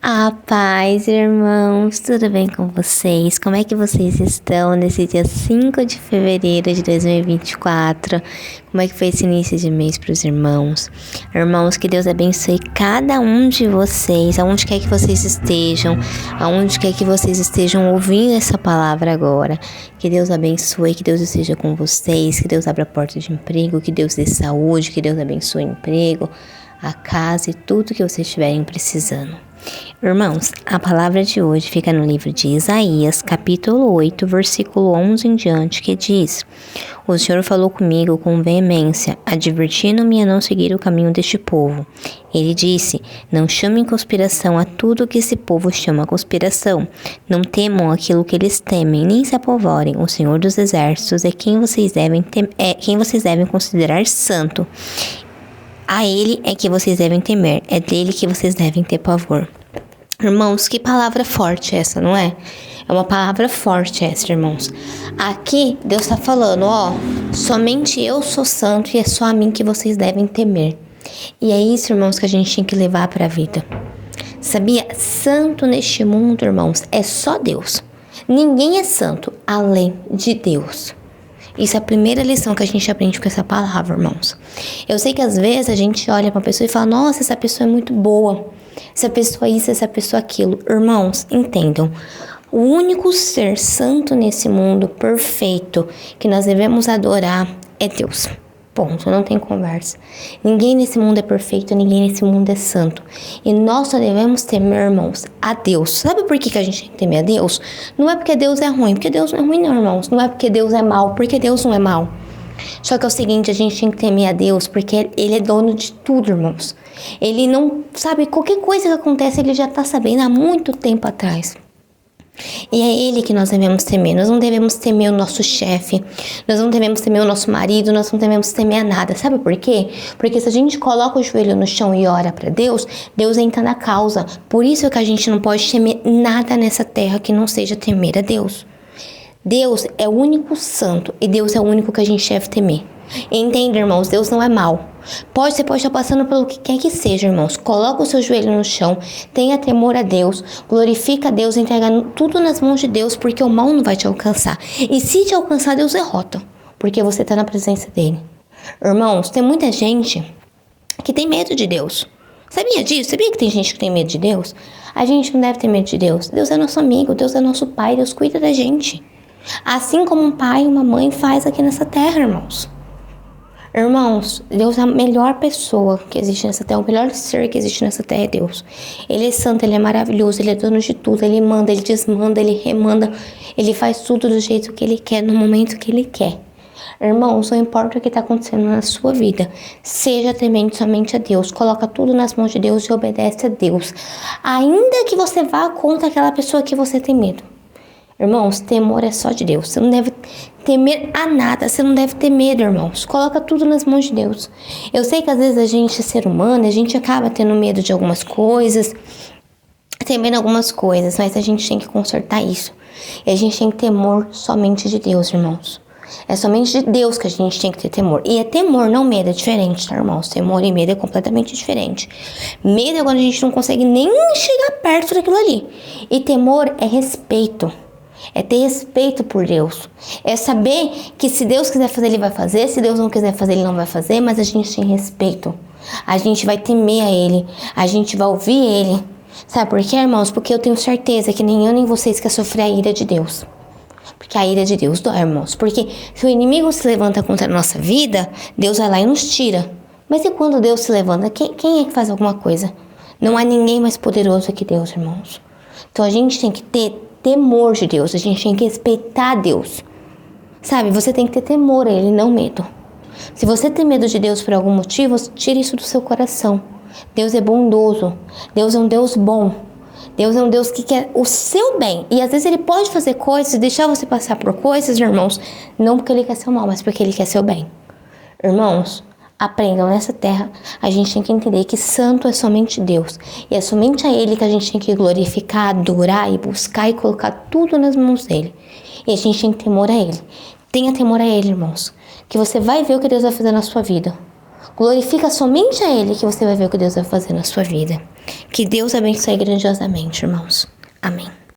A paz, irmãos, tudo bem com vocês? Como é que vocês estão nesse dia 5 de fevereiro de 2024? Como é que foi esse início de mês para os irmãos? Irmãos, que Deus abençoe cada um de vocês, aonde quer que vocês estejam, aonde quer que vocês estejam ouvindo essa palavra agora. Que Deus abençoe, que Deus esteja com vocês, que Deus abra a porta de emprego, que Deus dê saúde, que Deus abençoe o emprego, a casa e tudo que vocês estiverem precisando. Irmãos, a palavra de hoje fica no livro de Isaías, capítulo 8, versículo 11 em diante, que diz: O Senhor falou comigo com veemência, advertindo-me a não seguir o caminho deste povo. Ele disse: Não chamem conspiração a tudo que esse povo chama conspiração. Não temam aquilo que eles temem, nem se apavorem. O Senhor dos Exércitos é quem vocês devem considerar santo. A ele é que vocês devem temer, é dele que vocês devem ter pavor. Irmãos, que palavra forte essa, não é? É uma palavra forte essa, irmãos. Aqui, Deus está falando, somente eu sou santo e é só a mim que vocês devem temer. E é isso, irmãos, que a gente tem que levar para a vida. Sabia? Santo neste mundo, irmãos, é só Deus. Ninguém é santo além de Deus. Isso é a primeira lição que a gente aprende com essa palavra, irmãos. Eu sei que às vezes a gente olha para uma pessoa e fala: nossa, essa pessoa é muito boa. Essa pessoa isso, essa pessoa aquilo. Irmãos, entendam. O único ser santo nesse mundo, perfeito, que nós devemos adorar é Deus. Ponto, não tem conversa. Ninguém nesse mundo é perfeito, ninguém nesse mundo é santo. E nós só devemos temer, irmãos, a Deus. Sabe por que a gente tem que temer a Deus? Não é porque Deus é ruim, porque Deus não é ruim não, irmãos. Não é porque Deus é mau, porque Deus não é mau. Só que é o seguinte, a gente tem que temer a Deus, porque Ele é dono de tudo, irmãos. Ele não sabe, qualquer coisa que acontece, Ele já está sabendo há muito tempo atrás. E é Ele que nós devemos temer. Nós não devemos temer o nosso chefe, nós não devemos temer o nosso marido, nós não devemos temer a nada. Sabe por quê? Porque se a gente coloca o joelho no chão e ora para Deus, Deus entra na causa. Por isso que a gente não pode temer nada nessa terra que não seja temer a Deus. Deus é o único santo e Deus é o único que a gente deve temer. Entenda, irmãos, Deus não é mau. Você pode estar passando pelo que quer que seja, irmãos. Coloca o seu joelho no chão, tenha temor a Deus, glorifica a Deus, entrega tudo nas mãos de Deus, porque o mal não vai te alcançar. E se te alcançar, Deus derrota, porque você está na presença dele. Irmãos, tem muita gente que tem medo de Deus. Sabia disso? Sabia que tem gente que tem medo de Deus? A gente não deve ter medo de Deus. Deus é nosso amigo, Deus é nosso pai, Deus cuida da gente. Assim como um pai e uma mãe faz aqui nessa terra, irmãos. Irmãos, Deus é a melhor pessoa que existe nessa terra, o melhor ser que existe nessa terra é Deus. Ele é santo, Ele é maravilhoso, Ele é dono de tudo, Ele manda, Ele desmanda, Ele remanda, Ele faz tudo do jeito que Ele quer, no momento que Ele quer. Irmãos, não importa o que está acontecendo na sua vida, seja temente somente a Deus, coloca tudo nas mãos de Deus e obedece a Deus, ainda que você vá contra aquela pessoa que você tem medo. Irmãos, temor é só de Deus. Você não deve temer a nada. Você não deve ter medo, irmãos. Coloca tudo nas mãos de Deus. Eu sei que às vezes a gente é ser humano, a gente acaba tendo medo de algumas coisas, temendo algumas coisas, mas a gente tem que consertar isso. E a gente tem que ter temor somente de Deus, irmãos. É somente de Deus que a gente tem que ter temor. E é temor, não medo, é diferente, tá, irmãos? Temor e medo é completamente diferente. Medo é quando a gente não consegue nem chegar perto daquilo ali. E temor é respeito. É ter respeito por Deus. É saber que se Deus quiser fazer, Ele vai fazer. Se Deus não quiser fazer, Ele não vai fazer. Mas a gente tem respeito. A gente vai temer a Ele. A gente vai ouvir Ele. Sabe por quê, irmãos? Porque eu tenho certeza que nem eu nem vocês quer sofrer a ira de Deus. Porque a ira de Deus dói, irmãos. Porque se o inimigo se levanta contra a nossa vida, Deus vai lá e nos tira. Mas e quando Deus se levanta? Quem é que faz alguma coisa? Não há ninguém mais poderoso que Deus, irmãos. Então a gente tem que ter temor de Deus, a gente tem que respeitar Deus. Sabe, você tem que ter temor a Ele, não medo. Se você tem medo de Deus por algum motivo, tire isso do seu coração. Deus é bondoso, Deus é um Deus bom. Deus é um Deus que quer o seu bem. E às vezes Ele pode fazer coisas, deixar você passar por coisas, irmãos, não porque Ele quer seu mal, mas porque Ele quer seu bem. Irmãos, aprendam, nessa terra, a gente tem que entender que santo é somente Deus. E é somente a Ele que a gente tem que glorificar, adorar e buscar e colocar tudo nas mãos dEle. E a gente tem que temor a Ele. Tenha temor a Ele, irmãos. Que você vai ver o que Deus vai fazer na sua vida. Glorifica somente a Ele, que você vai ver o que Deus vai fazer na sua vida. Que Deus abençoe grandiosamente, irmãos. Amém.